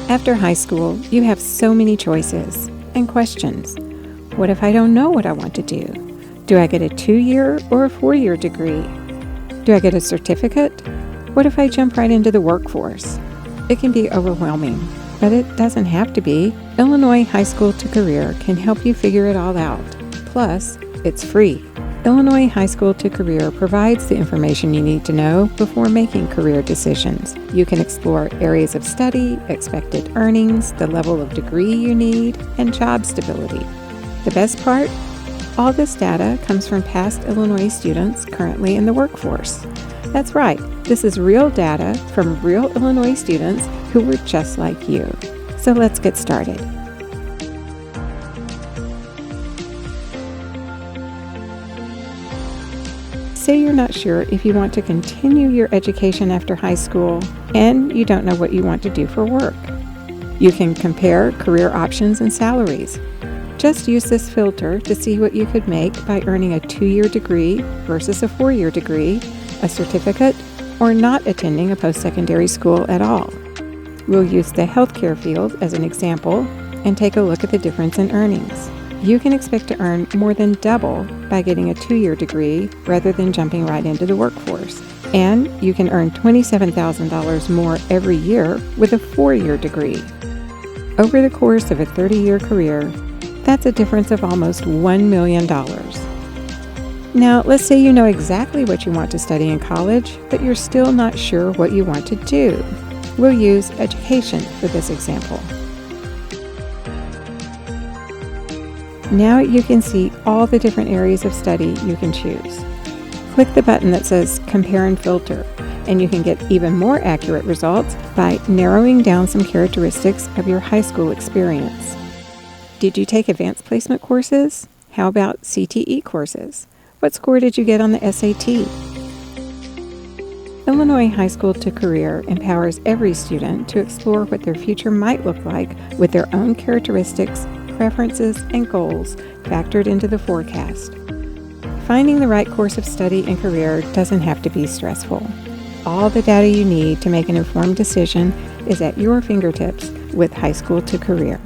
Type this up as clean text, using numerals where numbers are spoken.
After high school, you have so many choices and questions. What if I don't know what I want to do? Do I get a 2-year or a 4-year degree? Do I get a certificate? What if I jump right into the workforce? It can be overwhelming, but it doesn't have to be. Illinois High School to Career can help you figure it all out. Plus, it's free. Illinois High School to Career provides the information you need to know before making career decisions. You can explore areas of study, expected earnings, the level of degree you need, and job stability. The best part? All this data comes from past Illinois students currently in the workforce. That's right, this is real data from real Illinois students who were just like you. So let's get started. Say you're not sure if you want to continue your education after high school and you don't know what you want to do for work. You can compare career options and salaries. Just use this filter to see what you could make by earning a 2-year degree versus a 4-year degree, a certificate, or not attending a post-secondary school at all. We'll use the healthcare field as an example and take a look at the difference in earnings. You can expect to earn more than double by getting a 2-year degree rather than jumping right into the workforce. And you can earn $27,000 more every year with a 4-year degree. Over the course of a 30-year career, that's a difference of almost $1 million. Now, let's say you know exactly what you want to study in college, but you're still not sure what you want to do. We'll use education for this example. Now you can see all the different areas of study you can choose. Click the button that says Compare and Filter, and you can get even more accurate results by narrowing down some characteristics of your high school experience. Did you take advanced placement courses? How about CTE courses? What score did you get on the SAT? Illinois High School to Career empowers every student to explore what their future might look like with their own characteristics, preferences, and goals factored into the forecast. Finding the right course of study and career doesn't have to be stressful. All the data you need to make an informed decision is at your fingertips with High School to Career.